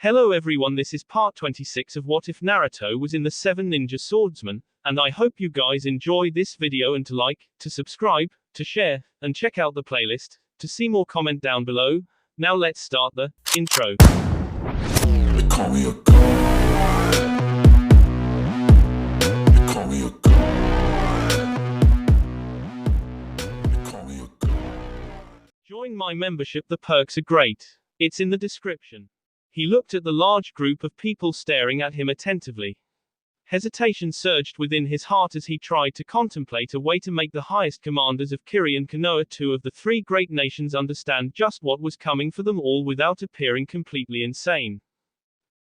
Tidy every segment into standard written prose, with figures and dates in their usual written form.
Hello everyone, this is part 26 of What If Naruto Was in the 7 Ninja Swordsman, and I hope you guys enjoy this video and to like, to subscribe, to share, and check out the playlist, to see more comment down below. Now let's start the intro. They call me a god. They call me a god. They call me a god. Join my membership, the perks are great. It's in the description. He looked at the large group of people staring at him attentively. Hesitation surged within his heart as he tried to contemplate a way to make the highest commanders of Kiri and Konoha, two of the three great nations, understand just what was coming for them all without appearing completely insane.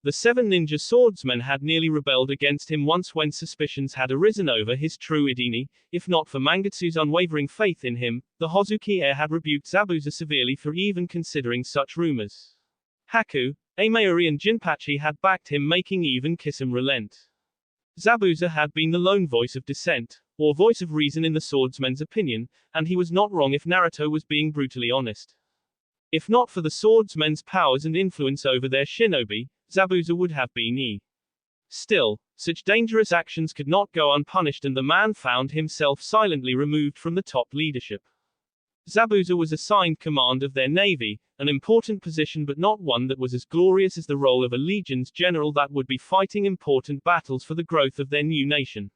The 7 ninja swordsmen had nearly rebelled against him once when suspicions had arisen over his true identity. If not for Mangetsu's unwavering faith in him, the Hozuki heir had rebuked Zabuza severely for even considering such rumors. Haku, Amayuri and Jinpachi had backed him, making even Kisame relent. Zabuza had been the lone voice of dissent, or voice of reason in the swordsmen's opinion, and he was not wrong if Naruto was being brutally honest. If not for the swordsmen's powers and influence over their shinobi, Zabuza would have been Still, such dangerous actions could not go unpunished, and the man found himself silently removed from the top leadership. Zabuza was assigned command of their navy, an important position but not one that was as glorious as the role of a legion's general that would be fighting important battles for the growth of their new nation.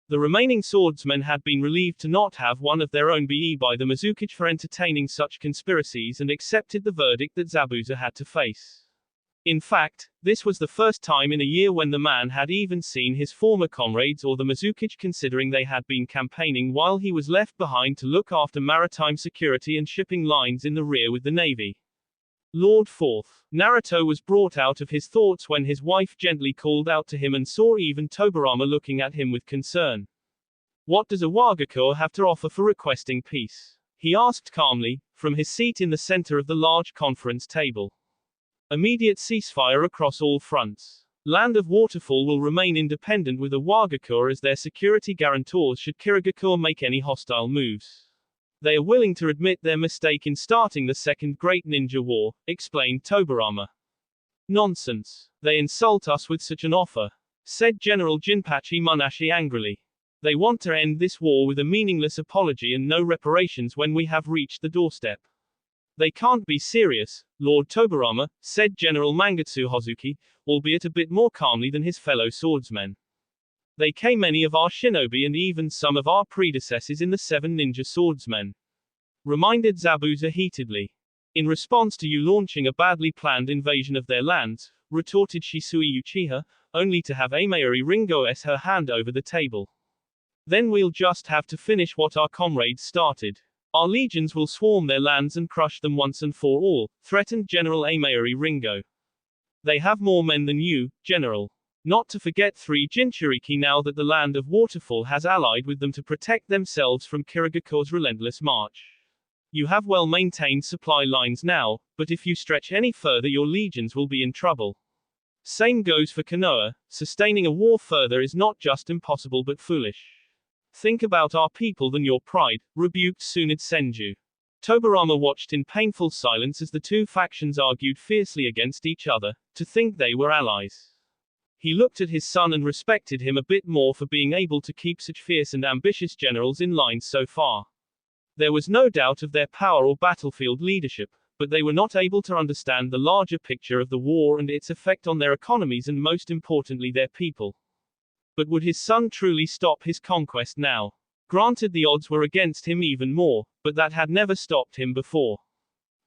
The remaining swordsmen had been relieved to not have one of their own be by the Mizukage for entertaining such conspiracies and accepted the verdict that Zabuza had to face. In fact, this was the first time in a year when the man had even seen his former comrades or the Mizukage, considering they had been campaigning while he was left behind to look after maritime security and shipping lines in the rear with the navy. Lord Fourth. Naruto was brought out of his thoughts when his wife gently called out to him and saw even Tobirama looking at him with concern. What does a Wagakur have to offer for requesting peace? He asked calmly, from his seat in the center of the large conference table. Immediate ceasefire across all fronts. Land of Waterfall will remain independent with a Wagakur as their security guarantors should Kirigakure make any hostile moves. They are willing to admit their mistake in starting the Second Great Ninja War, explained Tobirama. Nonsense. They insult us with such an offer, said General Jinpachi Munashi angrily. They want to end this war with a meaningless apology and no reparations when we have reached the doorstep. They can't be serious, Lord Tobirama, said General Mangetsu Hozuki, albeit a bit more calmly than his fellow swordsmen. They came many of our shinobi and even some of our predecessors in the 7 ninja swordsmen, reminded Zabuza heatedly. In response to you launching a badly planned invasion of their lands, retorted Shisui Uchiha, only to have Amayuri Ringo's her hand over the table. Then we'll just have to finish what our comrades started. Our legions will swarm their lands and crush them once and for all, threatened General Amayuri Ringo. They have more men than you, General. Not to forget 3 Jinchuriki now that the land of Waterfall has allied with them to protect themselves from Kirigakure's relentless march. You have well-maintained supply lines now, but if you stretch any further your legions will be in trouble. Same goes for Konoha, sustaining a war further is not just impossible but foolish. Think about our people than your pride, rebuked Tsunade Senju. Tobirama watched in painful silence as the two factions argued fiercely against each other, to think they were allies. He looked at his son and respected him a bit more for being able to keep such fierce and ambitious generals in line so far. There was no doubt of their power or battlefield leadership, but they were not able to understand the larger picture of the war and its effect on their economies and most importantly their people. But would his son truly stop his conquest now? Granted the odds were against him even more, but that had never stopped him before.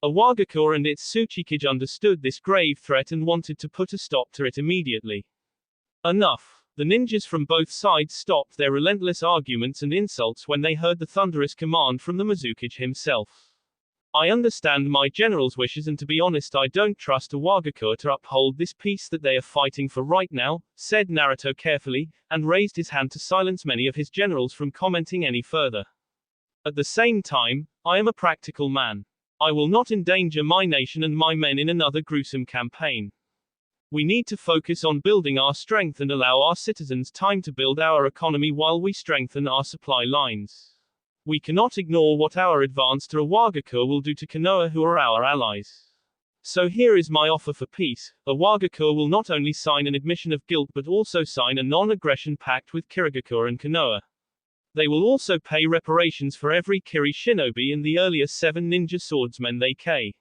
A Wagakur and its Tsuchikage understood this grave threat and wanted to put a stop to it immediately. Enough. The ninjas from both sides stopped their relentless arguments and insults when they heard the thunderous command from the Mizukage himself. I understand my general's wishes and to be honest I don't trust a Wagakur to uphold this peace that they are fighting for right now, said Naruto carefully, and raised his hand to silence many of his generals from commenting any further. At the same time, I am a practical man. I will not endanger my nation and my men in another gruesome campaign. We need to focus on building our strength and allow our citizens time to build our economy while we strengthen our supply lines. We cannot ignore what our advance to a Wagakur will do to Konoha, who are our allies. So here is my offer for peace. Iwagakure will not only sign an admission of guilt but also sign a non-aggression pact with Kirigakure and Konoha. They will also pay reparations for every Kiri shinobi and the earlier 7 ninja swordsmen they killed.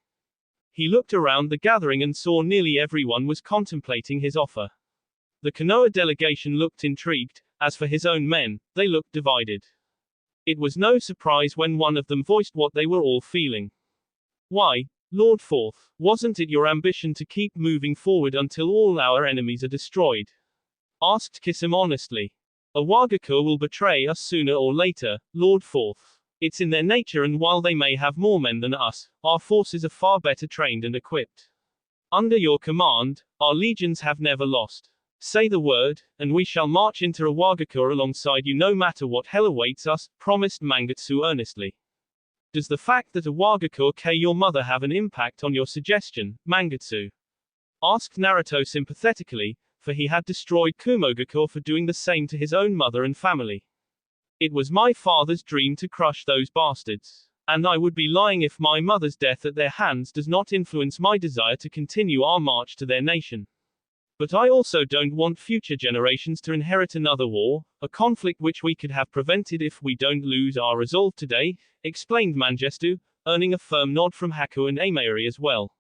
He looked around the gathering and saw nearly everyone was contemplating his offer. The Konoha delegation looked intrigued. As for his own men, they looked divided. It was no surprise when one of them voiced what they were all feeling. Why, Lord Fourth, wasn't it your ambition to keep moving forward until all our enemies are destroyed? Asked Kisame honestly. Iwagakure will betray us sooner or later, Lord Fourth. It's in their nature, and while they may have more men than us, our forces are far better trained and equipped. Under your command, our legions have never lost. Say the word, and we shall march into Iwagakure alongside you no matter what hell awaits us, promised Mangetsu earnestly. Does the fact that Iwagakure killed your mother have an impact on your suggestion, Mangetsu? Asked Naruto sympathetically, for he had destroyed Kumogakure for doing the same to his own mother and family. It was my father's dream to crush those bastards. And I would be lying if my mother's death at their hands does not influence my desire to continue our march to their nation. But I also don't want future generations to inherit another war, a conflict which we could have prevented if we don't lose our resolve today, explained Mangestu, earning a firm nod from Haku and Amayuri as well.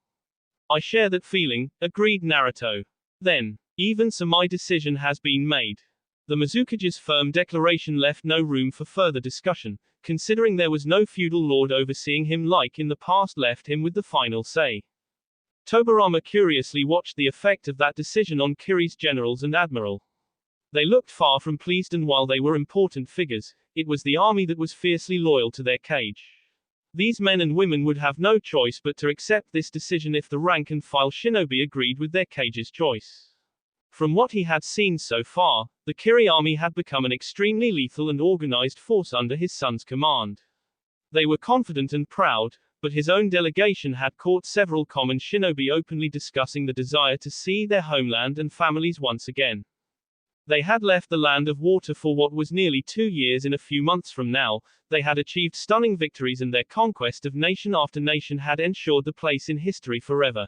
I share that feeling, agreed Naruto. Then, even so my decision has been made. The Mizukage's firm declaration left no room for further discussion, considering there was no feudal lord overseeing him like in the past left him with the final say. Tobirama curiously watched the effect of that decision on Kiri's generals and admiral. They looked far from pleased, and while they were important figures, it was the army that was fiercely loyal to their cage. These men and women would have no choice but to accept this decision if the rank-and-file shinobi agreed with their cage's choice. From what he had seen so far, the Kiri army had become an extremely lethal and organized force under his son's command. They were confident and proud, but his own delegation had caught several common shinobi openly discussing the desire to see their homeland and families once again. They had left the land of water for what was nearly 2 years. In a few months from now, they had achieved stunning victories, and their conquest of nation after nation had ensured the place in history forever.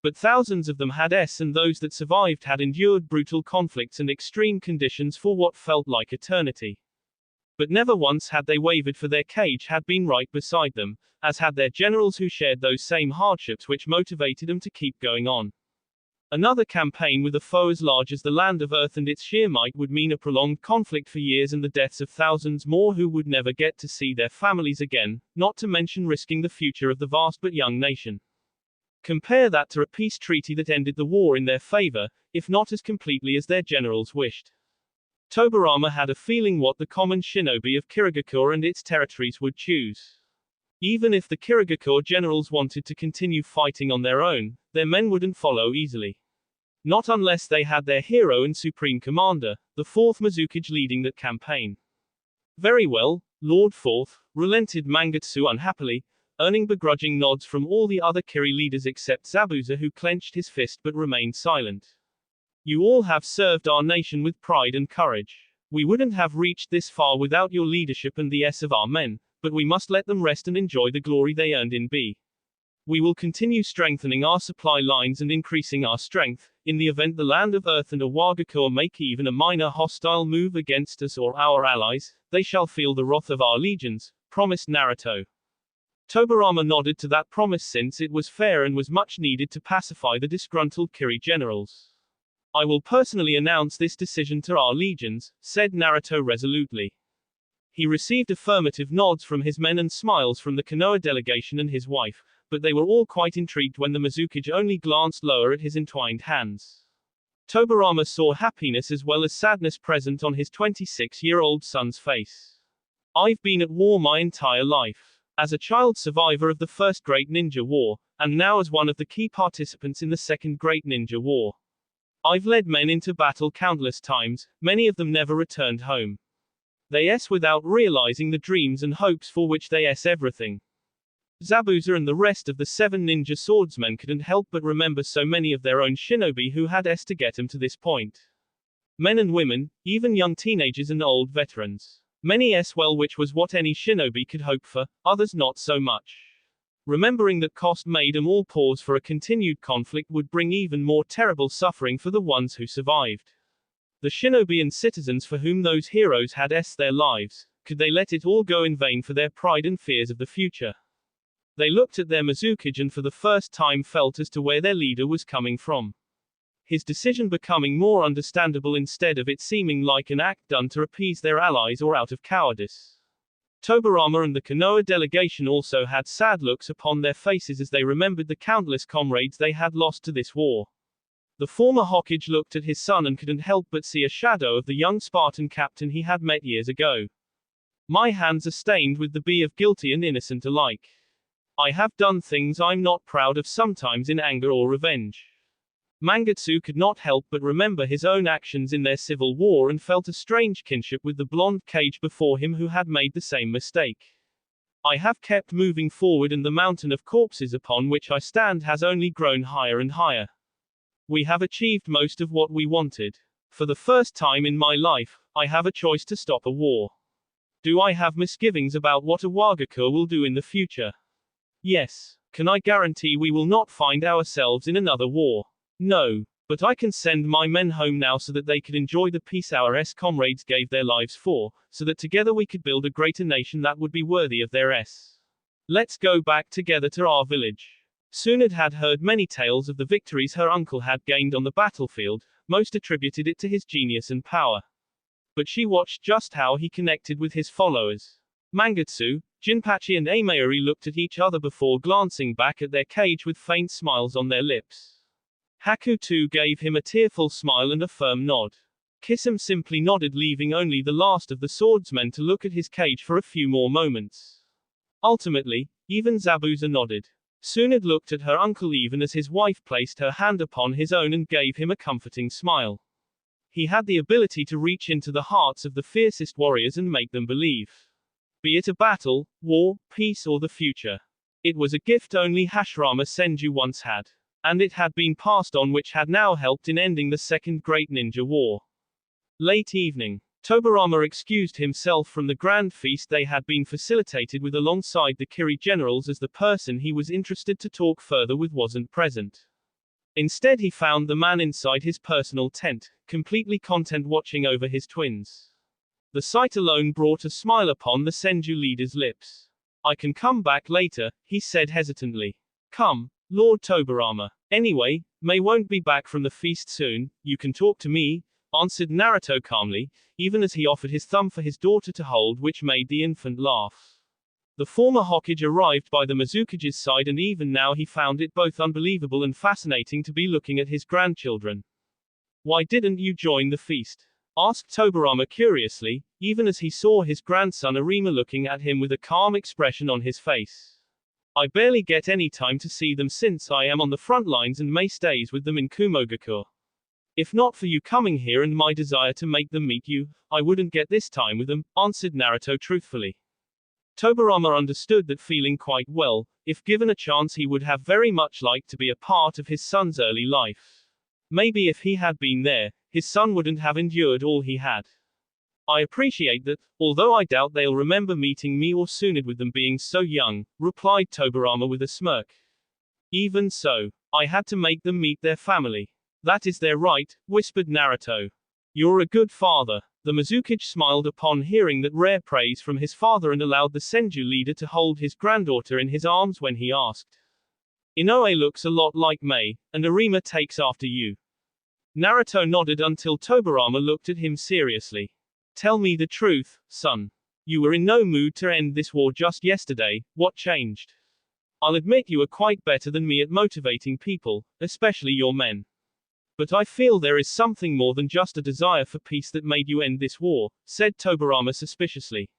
But thousands of them had and those that survived had endured brutal conflicts and extreme conditions for what felt like eternity. But never once had they wavered, for their cage had been right beside them, as had their generals who shared those same hardships which motivated them to keep going on. Another campaign with a foe as large as the land of Earth and its sheer might would mean a prolonged conflict for years and the deaths of thousands more who would never get to see their families again, not to mention risking the future of the vast but young nation. Compare that to a peace treaty that ended the war in their favor, if not as completely as their generals wished. Tobirama had a feeling what the common shinobi of Kirigakure and its territories would choose. Even if the Kirigakure generals wanted to continue fighting on their own, their men wouldn't follow easily. Not unless they had their hero and supreme commander, the 4th Mizukage, leading that campaign. Very well, Lord Fourth, relented Mangetsu unhappily, earning begrudging nods from all the other Kiri leaders except Zabuza, who clenched his fist but remained silent. You all have served our nation with pride and courage. We wouldn't have reached this far without your leadership and the of our men, but we must let them rest and enjoy the glory they earned in B. We will continue strengthening our supply lines and increasing our strength. In the event the land of Earth and Iwagakure make even a minor hostile move against us or our allies, they shall feel the wrath of our legions, promised Naruto. Tobirama nodded to that promise, since it was fair and was much needed to pacify the disgruntled Kiri generals. I will personally announce this decision to our legions, said Naruto resolutely. He received affirmative nods from his men and smiles from the Konoha delegation and his wife, but they were all quite intrigued when the Mizukage only glanced lower at his entwined hands. Tobirama saw happiness as well as sadness present on his 26-year-old son's face. I've been at war my entire life. As a child survivor of the First Great Ninja War, and now as one of the key participants in the Second Great Ninja War. I've led men into battle countless times, many of them never returned home. They without realizing the dreams and hopes for which they everything. Zabuza and the rest of the 7 ninja swordsmen couldn't help but remember so many of their own shinobi who had to get them to this point. Men and women, even young teenagers and old veterans. Many well, which was what any shinobi could hope for, others not so much. Remembering that cost made them all pause, for a continued conflict would bring even more terrible suffering for the ones who survived. The shinobi and citizens for whom those heroes had their lives, could they let it all go in vain for their pride and fears of the future? They looked at their Mizukage and for the first time felt as to where their leader was coming from. His decision becoming more understandable instead of it seeming like an act done to appease their allies or out of cowardice. Tobarama and the Konoha delegation also had sad looks upon their faces as they remembered the countless comrades they had lost to this war. The former Hokage looked at his son and couldn't help but see a shadow of the young Spartan captain he had met years ago. My hands are stained with the B of guilty and innocent alike. I have done things I'm not proud of, sometimes in anger or revenge. Mangetsu could not help but remember his own actions in their civil war and felt a strange kinship with the blonde Kage before him who had made the same mistake. I have kept moving forward and the mountain of corpses upon which I stand has only grown higher and higher. We have achieved most of what we wanted. For the first time in my life, I have a choice to stop a war. Do I have misgivings about what a Wagaku will do in the future? Yes. Can I guarantee we will not find ourselves in another war? No. But I can send my men home now so that they could enjoy the peace our comrades gave their lives for, so that together we could build a greater nation that would be worthy of their Let's go back together to our village. Tsunade had heard many tales of the victories her uncle had gained on the battlefield, most attributed it to his genius and power. But she watched just how he connected with his followers. Mangetsu, Jinpachi and Amayuri looked at each other before glancing back at their cage with faint smiles on their lips. Haku too gave him a tearful smile and a firm nod. Kisame simply nodded, leaving only the last of the swordsmen to look at his cage for a few more moments. Ultimately, even Zabuza nodded. Tsunade looked at her uncle even as his wife placed her hand upon his own and gave him a comforting smile. He had the ability to reach into the hearts of the fiercest warriors and make them believe. Be it a battle, war, peace or the future. It was a gift only Hashirama Senju once had. And it had been passed on, which had now helped in ending the Second Great Ninja War. Late evening. Tobarama excused himself from the grand feast they had been facilitated with alongside the Kiri generals, as the person he was interested to talk further with wasn't present. Instead he found the man inside his personal tent, completely content watching over his twins. The sight alone brought a smile upon the Senju leader's lips. I can come back later, he said hesitantly. Come, Lord Tobarama. Anyway, May won't be back from the feast soon, you can talk to me, answered Naruto calmly, even as he offered his thumb for his daughter to hold, which made the infant laugh. The former Hokage arrived by the Mizukage's side, and even now he found it both unbelievable and fascinating to be looking at his grandchildren. Why didn't you join the feast? Asked Tobarama curiously, even as he saw his grandson Arima looking at him with a calm expression on his face. I barely get any time to see them since I am on the front lines and May stays with them in Kumogakur. If not for you coming here and my desire to make them meet you, I wouldn't get this time with them, answered Naruto truthfully. Tobarama understood that feeling quite well. If given a chance he would have very much liked to be a part of his son's early life. Maybe if he had been there, his son wouldn't have endured all he had. I appreciate that, although I doubt they'll remember meeting me or Tsunade with them being so young, replied Tobarama with a smirk. Even so, I had to make them meet their family. That is their right, whispered Naruto. You're a good father. The Mizukage smiled upon hearing that rare praise from his father and allowed the Senju leader to hold his granddaughter in his arms when he asked. Inoue looks a lot like May, and Arima takes after you. Naruto nodded until Tobarama looked at him seriously. Tell me the truth, son. You were in no mood to end this war just yesterday, what changed? I'll admit you are quite better than me at motivating people, especially your men. But I feel there is something more than just a desire for peace that made you end this war, said Tobarama suspiciously.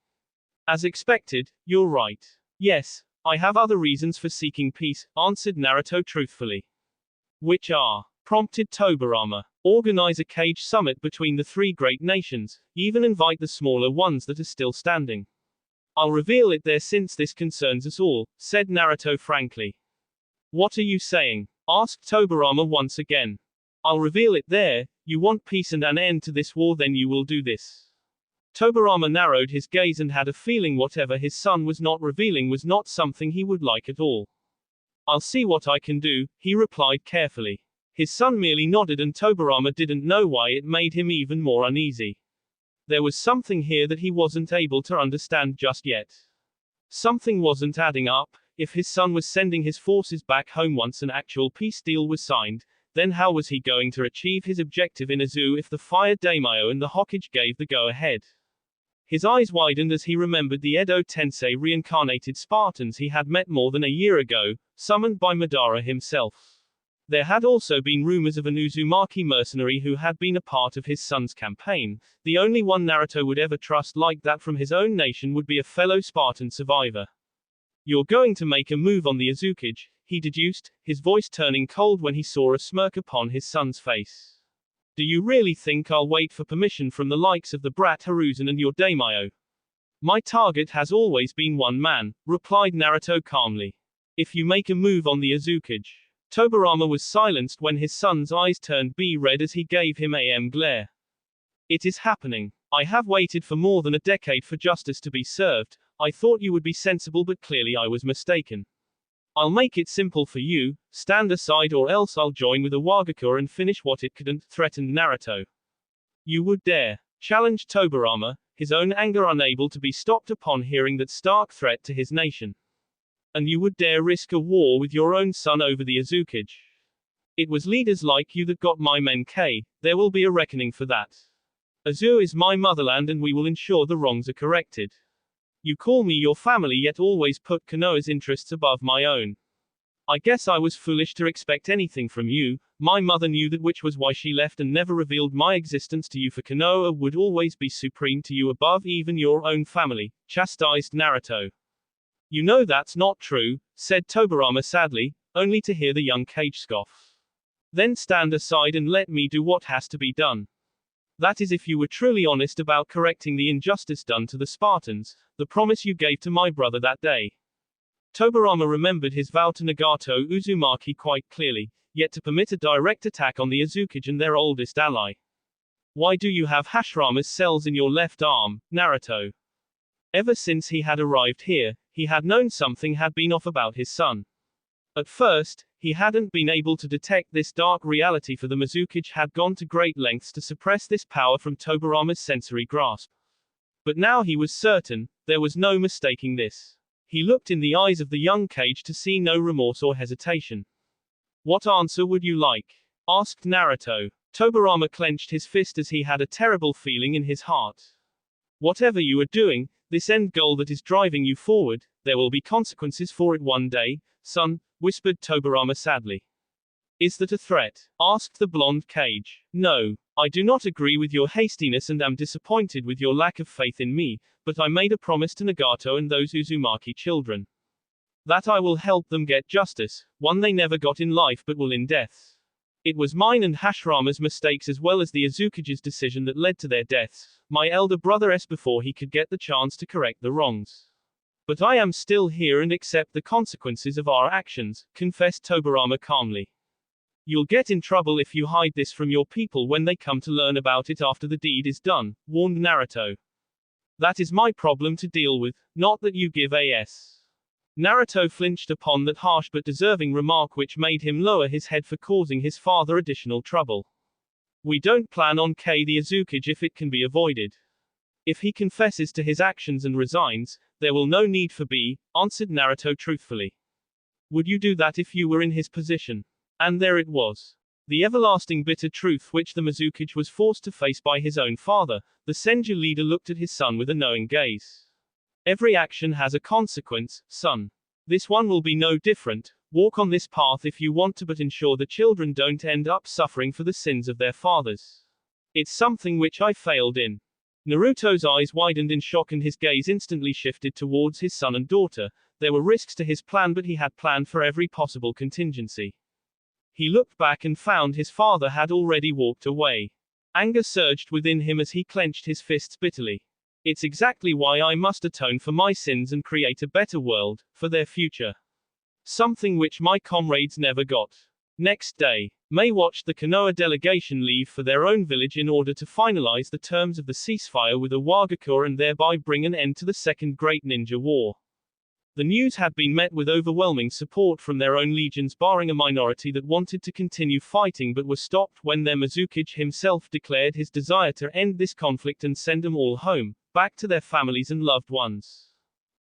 As expected, you're right. Yes, I have other reasons for seeking peace, answered Naruto truthfully. Which are? Prompted Tobarama. Organize a cage summit between the three great nations, even invite the smaller ones that are still standing. I'll reveal it there since this concerns us all, said Naruto frankly. What are you saying? Asked Tobarama once again. I'll reveal it there. You want peace and an end to this war, then you will do this. Tobirama narrowed his gaze and had a feeling whatever his son was not revealing was not something he would like at all. I'll see what I can do, he replied carefully. His son merely nodded and Tobirama didn't know why it made him even more uneasy. There was something here that he wasn't able to understand just yet. Something wasn't adding up. If his son was sending his forces back home once an actual peace deal was signed, then how was he going to achieve his objective in Azu if the fire daimyo and the Hokage gave the go-ahead? His eyes widened as he remembered the Edo Tensei reincarnated Spartans he had met more than a year ago, summoned by Madara himself. There had also been rumors of an Uzumaki mercenary who had been a part of his son's campaign. The only one Naruto would ever trust like that from his own nation would be a fellow Spartan survivor. You're going to make a move on the Azukage, he deduced, his voice turning cold when he saw a smirk upon his son's face. Do you really think I'll wait for permission from the likes of the brat Hiruzen and your daimyo? My target has always been one man, replied Naruto calmly. If you make a move on the Azukage. Tobirama was silenced when his son's eyes turned red as he gave him a glare. It is happening. I have waited for more than a decade for justice to be served. I thought you would be sensible but clearly I was mistaken. I'll make it simple for you, stand aside or else I'll join with Iwagakure and finish what it couldn't, threatened Naruto. You would dare? Challenged Tobirama, his own anger unable to be stopped upon hearing that stark threat to his nation. And you would dare risk a war with your own son over the Azukage? It was leaders like you that got my men killed. There will be a reckoning for that. Azu is my motherland and we will ensure the wrongs are corrected. You call me your family yet always put Konoha's interests above my own. I guess I was foolish to expect anything from you. My mother knew that, which was why she left and never revealed my existence to you, for Konoha would always be supreme to you above even your own family, chastised Naruto. You know that's not true, said Tobirama sadly, only to hear the young Kage scoff. Then stand aside and let me do what has to be done. That is if you were truly honest about correcting the injustice done to the Spartans, the promise you gave to my brother that day. Tobirama remembered his vow to Nagato Uzumaki quite clearly, yet to permit a direct attack on the Azukage and their oldest ally. Why do you have Hashirama's cells in your left arm, Naruto? Ever since he had arrived here, he had known something had been off about his son. At first, he hadn't been able to detect this dark reality, for the Azukage had gone to great lengths to suppress this power from Tobirama's sensory grasp. But now he was certain, there was no mistaking this. He looked in the eyes of the young Kage to see no remorse or hesitation. What answer would you like? Asked Naruto. Tobirama clenched his fist as he had a terrible feeling in his heart. Whatever you are doing, this end goal that is driving you forward, there will be consequences for it one day, son, whispered Tobirama sadly. Is that a threat? Asked the blonde Kage. No, I do not agree with your hastiness and am disappointed with your lack of faith in me, but I made a promise to Nagato and those Uzumaki children. That I will help them get justice, one they never got in life but will in death. It was mine and Hashirama's mistakes as well as the Azukage's decision that led to their deaths, my elder brother's, before he could get the chance to correct the wrongs. But I am still here and accept the consequences of our actions, confessed Tobirama calmly. You'll get in trouble if you hide this from your people when they come to learn about it after the deed is done, warned Naruto. That is my problem to deal with, not that you give a.s. Naruto flinched upon that harsh but deserving remark, which made him lower his head for causing his father additional trouble. We don't plan on the Azukage if it can be avoided. If he confesses to his actions and resigns, there will no need for B, answered Naruto truthfully. Would you do that if you were in his position? And there it was. The everlasting bitter truth which the Azukage was forced to face by his own father. The Senju leader looked at his son with a knowing gaze. Every action has a consequence, son. This one will be no different. Walk on this path if you want to, but ensure the children don't end up suffering for the sins of their fathers. It's something which I failed in. Naruto's eyes widened in shock and his gaze instantly shifted towards his son and daughter. There were risks to his plan, but he had planned for every possible contingency. He looked back and found his father had already walked away. Anger surged within him as he clenched his fists bitterly. It's exactly why I must atone for my sins and create a better world, for their future. Something which my comrades never got. Next day, May watched the Konoha delegation leave for their own village in order to finalize the terms of the ceasefire with Owagakur and thereby bring an end to the Second Great Ninja War. The news had been met with overwhelming support from their own legions, barring a minority that wanted to continue fighting but were stopped when their Mizukage himself declared his desire to end this conflict and send them all home, back to their families and loved ones.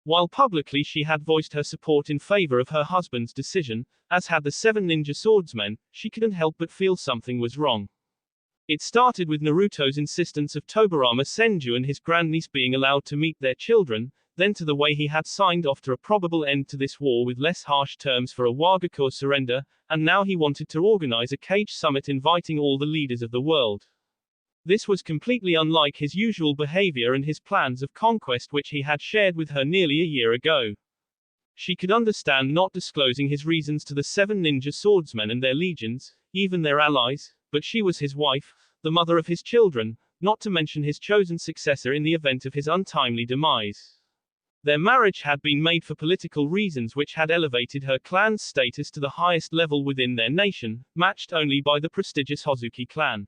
While publicly she had voiced her support in favor of her husband's decision, as had the 7 ninja swordsmen, she couldn't help but feel something was wrong. It started with Naruto's insistence of Tobirama Senju and his grandniece being allowed to meet their children, then to the way he had signed off to a probable end to this war with less harsh terms for Owagakur's surrender, and now he wanted to organize a cage summit inviting all the leaders of the world. This was completely unlike his usual behavior and his plans of conquest which he had shared with her nearly a year ago. She could understand not disclosing his reasons to the 7 ninja swordsmen and their legions, even their allies, but she was his wife, the mother of his children, not to mention his chosen successor in the event of his untimely demise. Their marriage had been made for political reasons which had elevated her clan's status to the highest level within their nation, matched only by the prestigious Hozuki clan.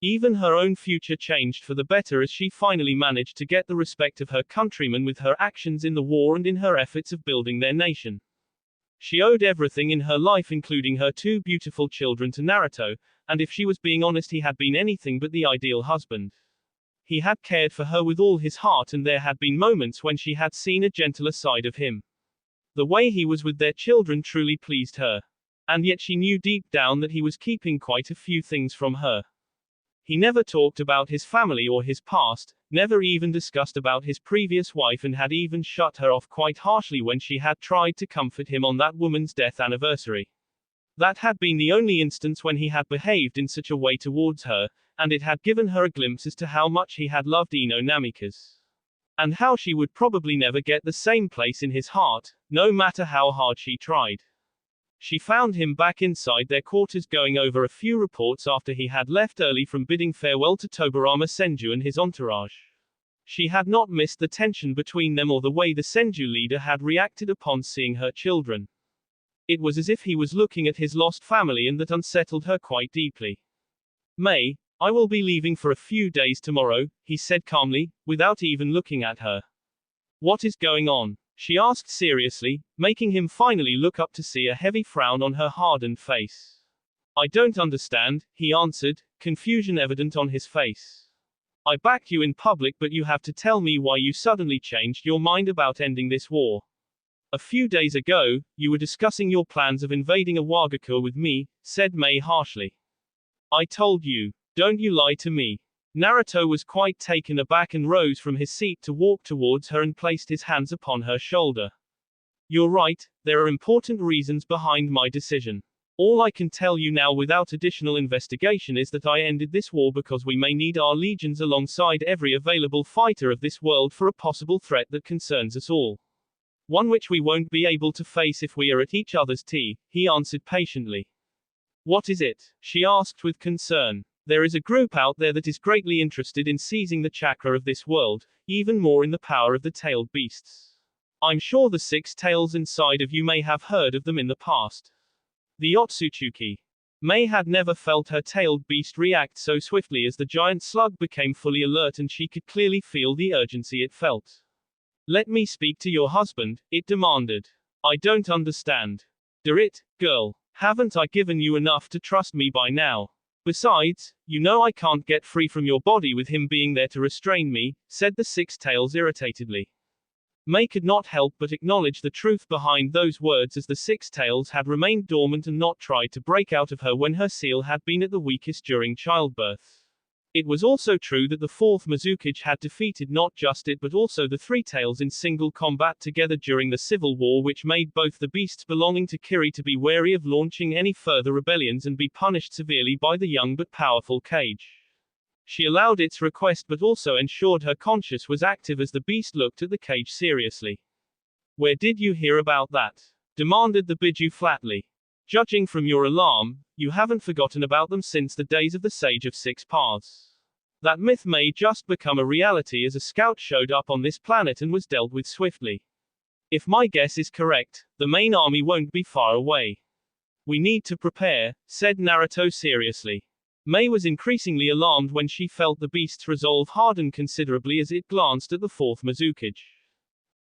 Even her own future changed for the better as she finally managed to get the respect of her countrymen with her actions in the war and in her efforts of building their nation. She owed everything in her life, including her 2 beautiful children, to Naruto, and if she was being honest, he had been anything but the ideal husband. He had cared for her with all his heart, and there had been moments when she had seen a gentler side of him. The way he was with their children truly pleased her. And yet she knew deep down that he was keeping quite a few things from her. He never talked about his family or his past, never even discussed about his previous wife, and had even shut her off quite harshly when she had tried to comfort him on that woman's death anniversary. That had been the only instance when he had behaved in such a way towards her, and it had given her a glimpse as to how much he had loved Ino Namikaze. And how she would probably never get the same place in his heart, no matter how hard she tried. She found him back inside their quarters going over a few reports after he had left early from bidding farewell to Tobirama Senju and his entourage. She had not missed the tension between them or the way the Senju leader had reacted upon seeing her children. It was as if he was looking at his lost family, and that unsettled her quite deeply. May, I will be leaving for a few days tomorrow, he said calmly, without even looking at her. What is going on? She asked seriously, making him finally look up to see a heavy frown on her hardened face. I don't understand, he answered, confusion evident on his face. I backed you in public, but you have to tell me why you suddenly changed your mind about ending this war. A few days ago, you were discussing your plans of invading Owagakur with me, said May harshly. I told you. Don't you lie to me. Naruto was quite taken aback and rose from his seat to walk towards her and placed his hands upon her shoulder. You're right, there are important reasons behind my decision. All I can tell you now without additional investigation is that I ended this war because we may need our legions alongside every available fighter of this world for a possible threat that concerns us all. One which we won't be able to face if we are at each other's tea, he answered patiently. What is it? She asked with concern. There is a group out there that is greatly interested in seizing the chakra of this world, even more in the power of the tailed beasts. I'm sure the 6 tails inside of you may have heard of them in the past. The Otsutsuki. May had never felt her tailed beast react so swiftly as the giant slug became fully alert, and she could clearly feel the urgency it felt. Let me speak to your husband, it demanded. I don't understand. It, girl. Haven't I given you enough to trust me by now? Besides, you know I can't get free from your body with him being there to restrain me, said the 6 tails irritatedly. May could not help but acknowledge the truth behind those words, as the 6 tails had remained dormant and not tried to break out of her when her seal had been at the weakest during childbirth. It was also true that the 4th Mizukage had defeated not just it but also the 3 tails in single combat together during the Civil War, which made both the beasts belonging to Kiri to be wary of launching any further rebellions and be punished severely by the young but powerful cage. She allowed its request but also ensured her conscience was active as the beast looked at the cage seriously. Where did you hear about that? Demanded the Biju flatly. Judging from your alarm, you haven't forgotten about them since the days of the Sage of 6 Paths. That myth may just become a reality as a scout showed up on this planet and was dealt with swiftly. If my guess is correct, the main army won't be far away. We need to prepare, said Naruto seriously. Mei was increasingly alarmed when she felt the beast's resolve harden considerably as it glanced at the fourth Mizukage.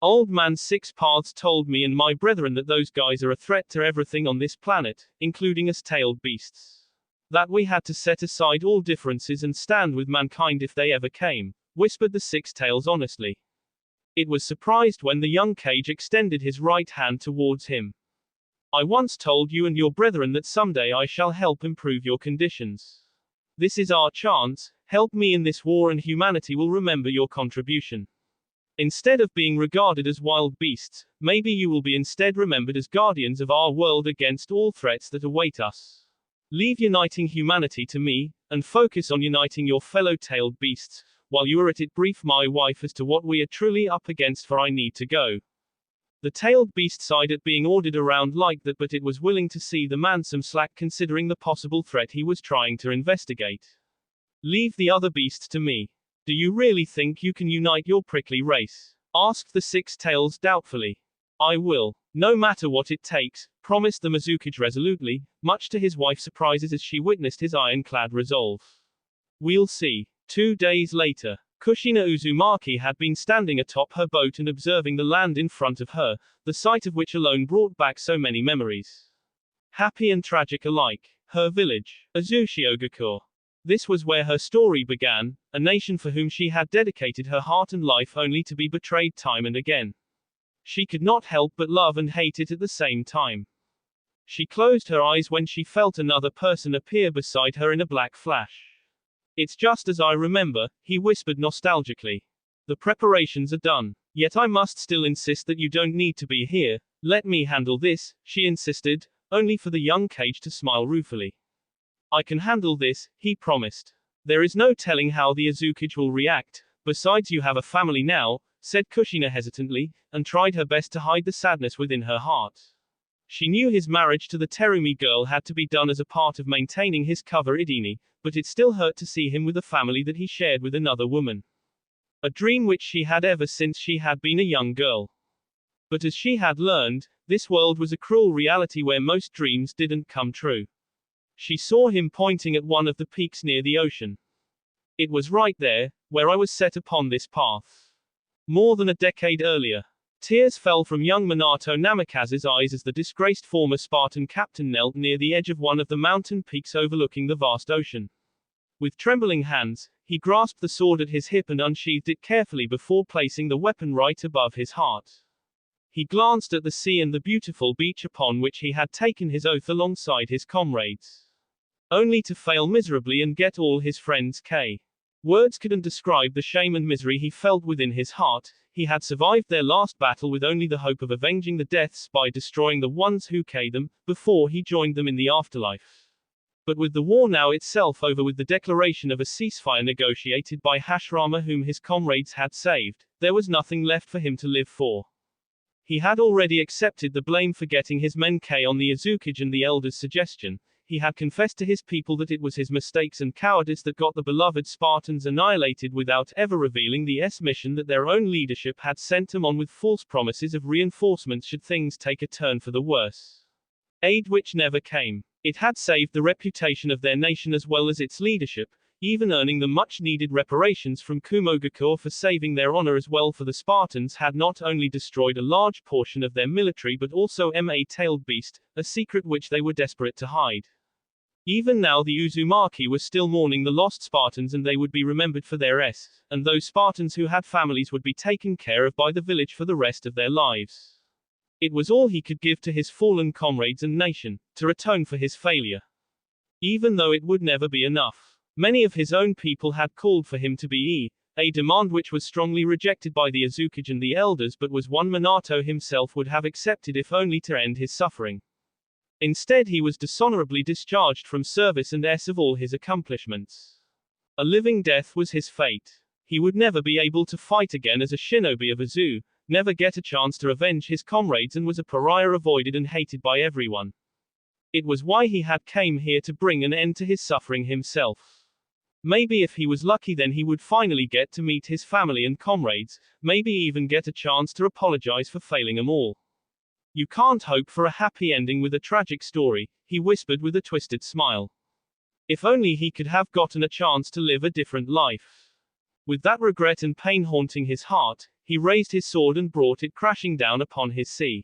Old man Six Paths told me and my brethren that those guys are a threat to everything on this planet, including us tailed beasts. That we had to set aside all differences and stand with mankind if they ever came, whispered the Six Tails honestly. It was surprised when the young Cage extended his right hand towards him. I once told you and your brethren that someday I shall help improve your conditions. This is our chance, help me in this war and humanity will remember your contribution. Instead of being regarded as wild beasts, maybe you will be instead remembered as guardians of our world against all threats that await us. Leave uniting humanity to me, and focus on uniting your fellow tailed beasts. While you are at it, brief my wife as to what we are truly up against, for I need to go. The tailed beast sighed at being ordered around like that, but it was willing to see the man some slack considering the possible threat he was trying to investigate. Leave the other beasts to me. Do you really think you can unite your prickly race? Asked the Six Tails doubtfully. I will. No matter what it takes, promised the Mizukage resolutely, much to his wife's surprises as she witnessed his ironclad resolve. We'll see. 2 days later, Kushina Uzumaki had been standing atop her boat and observing the land in front of her, the sight of which alone brought back so many memories. Happy and tragic alike. Her village, Azushiogakur. This was where her story began, a nation for whom she had dedicated her heart and life only to be betrayed time and again. She could not help but love and hate it at the same time. She closed her eyes when she felt another person appear beside her in a black flash. It's just as I remember, he whispered nostalgically. The preparations are done. Yet I must still insist that you don't need to be here. Let me handle this, she insisted, only for the young Cage to smile ruefully. I can handle this, he promised. There is no telling how the Azukage will react. Besides, you have a family now, said Kushina hesitantly, and tried her best to hide the sadness within her heart. She knew his marriage to the Terumi girl had to be done as a part of maintaining his cover Idini, but it still hurt to see him with a family that he shared with another woman. A dream which she had ever since she had been a young girl. But as she had learned, this world was a cruel reality where most dreams didn't come true. She saw him pointing at one of the peaks near the ocean. It was right there, where I was set upon this path. More than a decade earlier. Tears fell from young Minato Namikaze's eyes as the disgraced former Spartan captain knelt near the edge of one of the mountain peaks overlooking the vast ocean. With trembling hands, he grasped the sword at his hip and unsheathed it carefully before placing the weapon right above his heart. He glanced at the sea and the beautiful beach upon which he had taken his oath alongside his comrades. Only to fail miserably and get all his friends killed. Words couldn't describe the shame and misery he felt within his heart. He had survived their last battle with only the hope of avenging the deaths by destroying the ones who killed them, before he joined them in the afterlife. But with the war now itself over, with the declaration of a ceasefire negotiated by Hashirama whom his comrades had saved, there was nothing left for him to live for. He had already accepted the blame for getting his men killed on the Azukage and the Elder's suggestion. He had confessed to his people that it was his mistakes and cowardice that got the beloved Spartans annihilated without ever revealing the mission that their own leadership had sent them on with false promises of reinforcements should things take a turn for the worse. Aid which never came. It had saved the reputation of their nation as well as its leadership, even earning them much-needed reparations from Kumogakur for saving their honor as well, for the Spartans had not only destroyed a large portion of their military but also a tailed beast, a secret which they were desperate to hide. Even now the Uzumaki were still mourning the lost Spartans, and they would be remembered for their and those Spartans who had families would be taken care of by the village for the rest of their lives. It was all he could give to his fallen comrades and nation, to atone for his failure. Even though it would never be enough. Many of his own people had called for him to be a demand which was strongly rejected by the Azukage and the elders, but was one Minato himself would have accepted if only to end his suffering. Instead he was dishonorably discharged from service and of all his accomplishments. A living death was his fate. He would never be able to fight again as a shinobi of Azu, never get a chance to avenge his comrades, and was a pariah avoided and hated by everyone. It was why he had came here, to bring an end to his suffering himself. Maybe if he was lucky then he would finally get to meet his family and comrades, maybe even get a chance to apologize for failing them all. You can't hope for a happy ending with a tragic story, he whispered with a twisted smile. If only he could have gotten a chance to live a different life. With that regret and pain haunting his heart, he raised his sword and brought it crashing down upon his sea.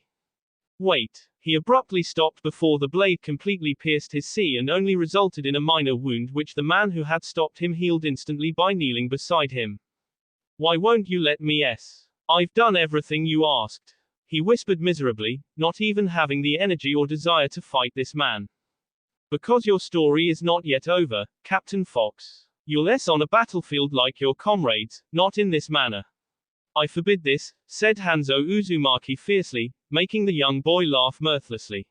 Wait. He abruptly stopped before the blade completely pierced his sea and only resulted in a minor wound which the man who had stopped him healed instantly by kneeling beside him. Why won't you let me? I've done everything you asked. He whispered miserably, not even having the energy or desire to fight this man. Because your story is not yet over, Captain Fox. You'll on a battlefield like your comrades, not in this manner. I forbid this, said Hanzo Uzumaki fiercely, making the young boy laugh mirthlessly.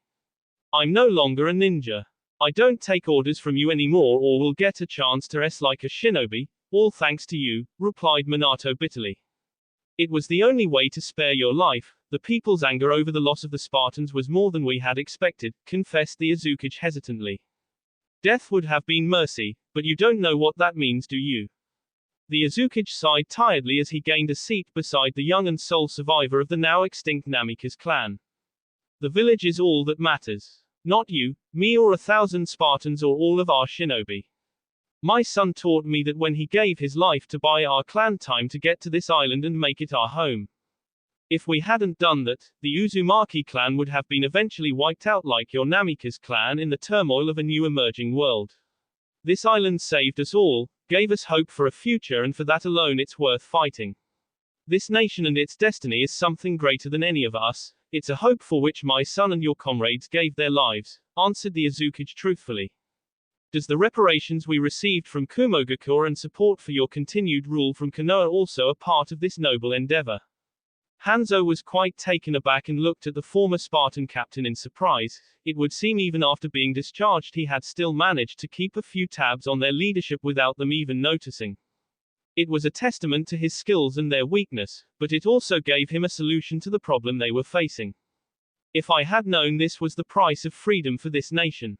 I'm no longer a ninja. I don't take orders from you anymore or will get a chance to like a shinobi, all thanks to you, replied Minato bitterly. It was the only way to spare your life. The people's anger over the loss of the Spartans was more than we had expected, confessed the Azuki hesitantly. Death would have been mercy, but you don't know what that means, do you? The Azuki sighed tiredly as he gained a seat beside the young and sole survivor of the now extinct Namikaze clan. The village is all that matters. Not you, me or 1,000 Spartans or all of our shinobi. My son taught me that when he gave his life to buy our clan time to get to this island and make it our home. If we hadn't done that, the Uzumaki clan would have been eventually wiped out like your Namikaze clan in the turmoil of a new emerging world. This island saved us all, gave us hope for a future, and for that alone it's worth fighting. This nation and its destiny is something greater than any of us. It's a hope for which my son and your comrades gave their lives, answered the Azuki truthfully. Does the reparations we received from Kumogakure and support for your continued rule from Konoha also a part of this noble endeavor? Hanzo was quite taken aback and looked at the former Spartan captain in surprise. It would seem even after being discharged he had still managed to keep a few tabs on their leadership without them even noticing. It was a testament to his skills and their weakness, but it also gave him a solution to the problem they were facing. If I had known this was the price of freedom for this nation,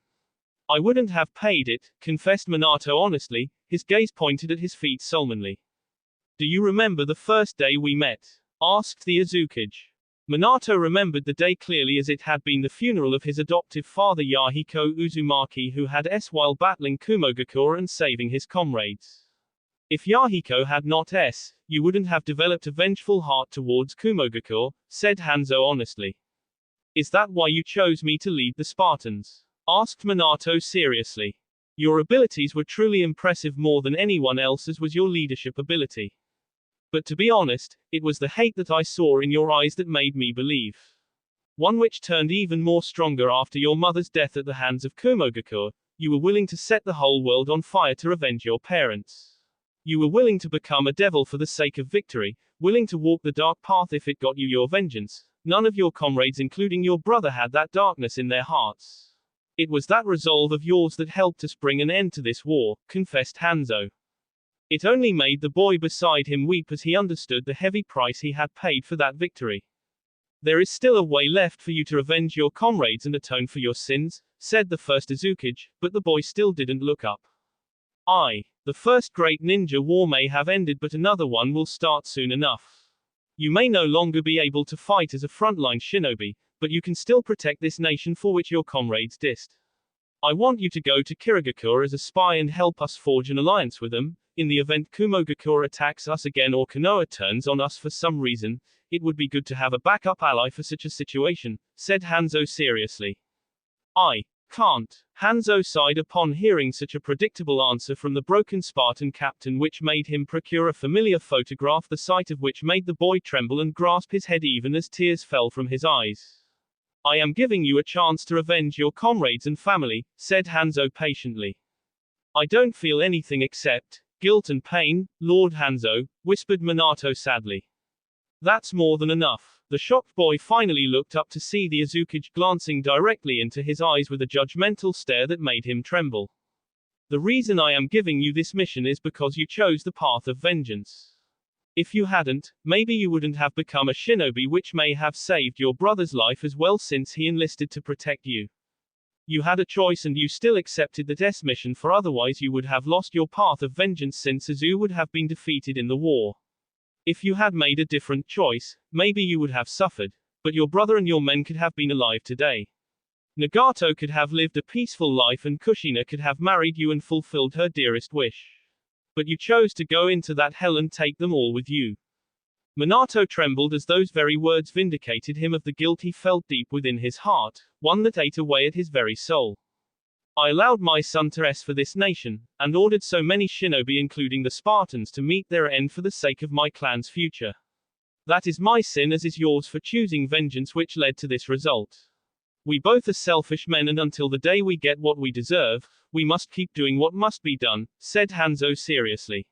I wouldn't have paid it, confessed Minato honestly, his gaze pointed at his feet sullenly. Do you remember the first day we met? Asked the Azuki. Minato remembered the day clearly as it had been the funeral of his adoptive father Yahiko Uzumaki, who had while battling Kumogakure and saving his comrades. If Yahiko had not you wouldn't have developed a vengeful heart towards Kumogakure, said Hanzo honestly. Is that why you chose me to lead the Spartans? Asked Minato seriously. Your abilities were truly impressive, more than anyone else's was your leadership ability. But to be honest, it was the hate that I saw in your eyes that made me believe. One which turned even more stronger after your mother's death at the hands of Kumogakure. You were willing to set the whole world on fire to revenge your parents. You were willing to become a devil for the sake of victory, willing to walk the dark path if it got you your vengeance. None of your comrades, including your brother, had that darkness in their hearts. It was that resolve of yours that helped us bring an end to this war, confessed Hanzo. It only made the boy beside him weep as he understood the heavy price he had paid for that victory. There is still a way left for you to revenge your comrades and atone for your sins, said the first Azuki, but the boy still didn't look up. The first great ninja war may have ended, but another one will start soon enough. You may no longer be able to fight as a frontline shinobi, but you can still protect this nation for which your comrades dissed. I want you to go to Kirigakure as a spy and help us forge an alliance with them. In the event Kumogakure attacks us again or Konoha turns on us for some reason, it would be good to have a backup ally for such a situation, said Hanzo seriously. I can't. Hanzo sighed upon hearing such a predictable answer from the broken Spartan captain, which made him procure a familiar photograph, the sight of which made the boy tremble and grasp his head even as tears fell from his eyes. I am giving you a chance to revenge your comrades and family, said Hanzo patiently. I don't feel anything except guilt and pain, Lord Hanzo, whispered Minato sadly. That's more than enough. The shocked boy finally looked up to see the Azuki glancing directly into his eyes with a judgmental stare that made him tremble. The reason I am giving you this mission is because you chose the path of vengeance. If you hadn't, maybe you wouldn't have become a shinobi, which may have saved your brother's life as well since he enlisted to protect you. You had a choice and you still accepted the mission, for otherwise you would have lost your path of vengeance since Azu would have been defeated in the war. If you had made a different choice, maybe you would have suffered, but your brother and your men could have been alive today. Nagato could have lived a peaceful life and Kushina could have married you and fulfilled her dearest wish. But you chose to go into that hell and take them all with you. Minato trembled as those very words vindicated him of the guilt he felt deep within his heart, one that ate away at his very soul. I allowed my son to for this nation, and ordered so many shinobi including the Spartans to meet their end for the sake of my clan's future. That is my sin as is yours for choosing vengeance which led to this result. We both are selfish men and until the day we get what we deserve, we must keep doing what must be done, said Hanzo seriously.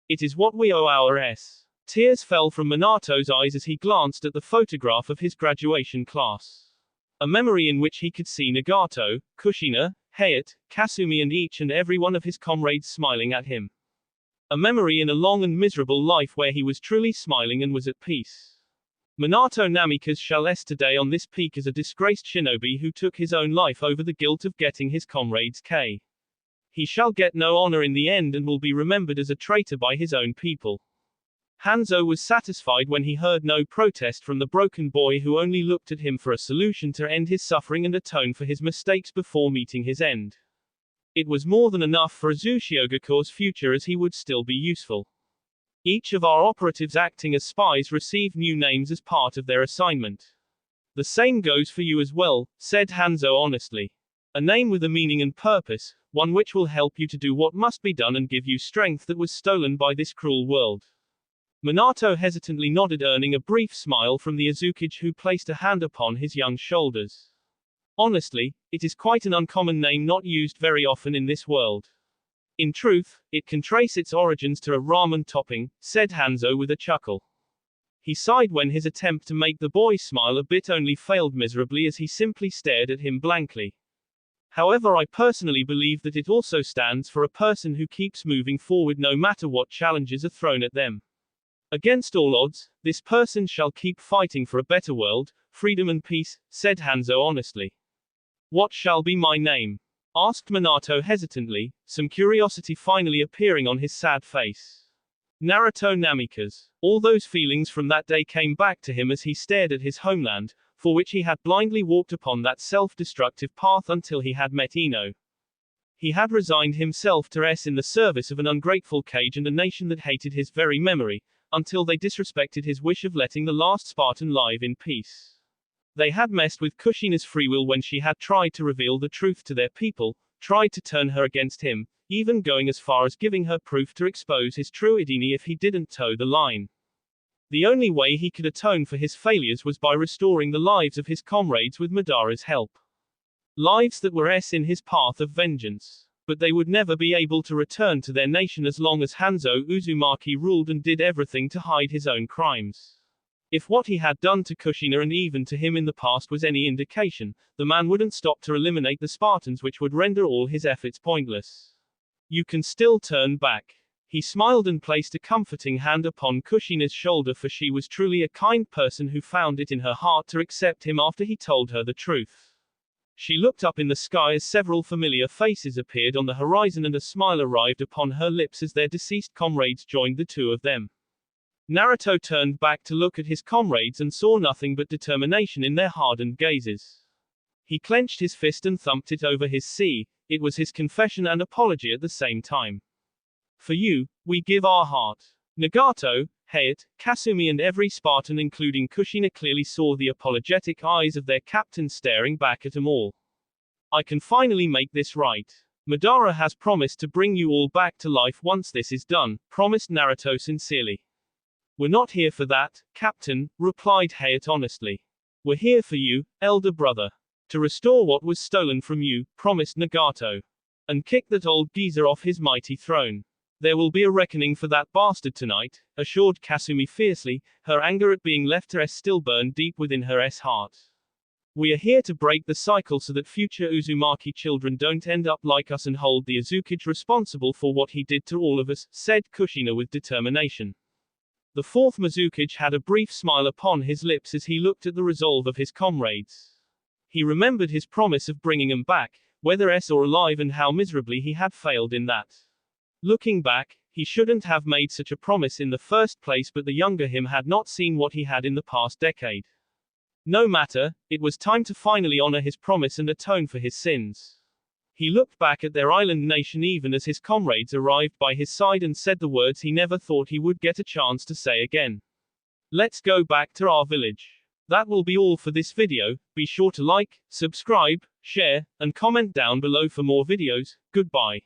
It is what we owe our S. Tears fell from Minato's eyes as he glanced at the photograph of his graduation class. A memory in which he could see Nagato, Kushina, Hayate, Kasumi and each and every one of his comrades smiling at him. A memory in a long and miserable life where he was truly smiling and was at peace. Minato Namikaze shall today on this peak as a disgraced shinobi who took his own life over the guilt of getting his comrades K. He shall get no honor in the end and will be remembered as a traitor by his own people. Hanzo was satisfied when he heard no protest from the broken boy who only looked at him for a solution to end his suffering and atone for his mistakes before meeting his end. It was more than enough for Uzushiyogaku's future as he would still be useful. Each of our operatives acting as spies receive new names as part of their assignment. The same goes for you as well, said Hanzo honestly. A name with a meaning and purpose, one which will help you to do what must be done and give you strength that was stolen by this cruel world. Minato hesitantly nodded, earning a brief smile from the Azuchage who placed a hand upon his young shoulders. Honestly, it is quite an uncommon name not used very often in this world. In truth, it can trace its origins to a ramen topping, said Hanzo with a chuckle. He sighed when his attempt to make the boy smile a bit only failed miserably as he simply stared at him blankly. However, I personally believe that it also stands for a person who keeps moving forward no matter what challenges are thrown at them. Against all odds, this person shall keep fighting for a better world, freedom and peace, said Hanzo honestly. What shall be my name? Asked Minato hesitantly, some curiosity finally appearing on his sad face. Naruto Namikaze. All those feelings from that day came back to him as he stared at his homeland, for which he had blindly walked upon that self-destructive path until he had met Ino. He had resigned himself to in the service of an ungrateful cage and a nation that hated his very memory, until they disrespected his wish of letting the last Spartan live in peace. They had messed with Kushina's free will when she had tried to reveal the truth to their people, tried to turn her against him, even going as far as giving her proof to expose his true identity if he didn't toe the line. The only way he could atone for his failures was by restoring the lives of his comrades with Madara's help. Lives that were in his path of vengeance. But they would never be able to return to their nation as long as Hanzo Uzumaki ruled and did everything to hide his own crimes. If what he had done to Kushina and even to him in the past was any indication, the man wouldn't stop to eliminate the Spartans, which would render all his efforts pointless. You can still turn back. He smiled and placed a comforting hand upon Kushina's shoulder, for she was truly a kind person who found it in her heart to accept him after he told her the truth. She looked up in the sky as several familiar faces appeared on the horizon and a smile arrived upon her lips as their deceased comrades joined the two of them. Naruto turned back to look at his comrades and saw nothing but determination in their hardened gazes. He clenched his fist and thumped it over his sea. It was his confession and apology at the same time. For you, we give our heart. Nagato, Hayate, Kasumi and every Spartan including Kushina clearly saw the apologetic eyes of their captain staring back at them all. I can finally make this right. Madara has promised to bring you all back to life once this is done, promised Naruto sincerely. We're not here for that, Captain, replied Hayate honestly. We're here for you, elder brother. To restore what was stolen from you, promised Nagato. And kick that old geezer off his mighty throne. There will be a reckoning for that bastard tonight, assured Kasumi fiercely, her anger at being left still burned deep within her heart. We are here to break the cycle so that future Uzumaki children don't end up like us and hold the Azuchage responsible for what he did to all of us, said Kushina with determination. The fourth Mizukage had a brief smile upon his lips as he looked at the resolve of his comrades. He remembered his promise of bringing them back, whether or alive, and how miserably he had failed in that. Looking back, he shouldn't have made such a promise in the first place, but the younger him had not seen what he had in the past decade. No matter, it was time to finally honor his promise and atone for his sins. He looked back at their island nation even as his comrades arrived by his side and said the words he never thought he would get a chance to say again. Let's go back to our village. That will be all for this video. Be sure to like, subscribe, share, and comment down below for more videos. Goodbye.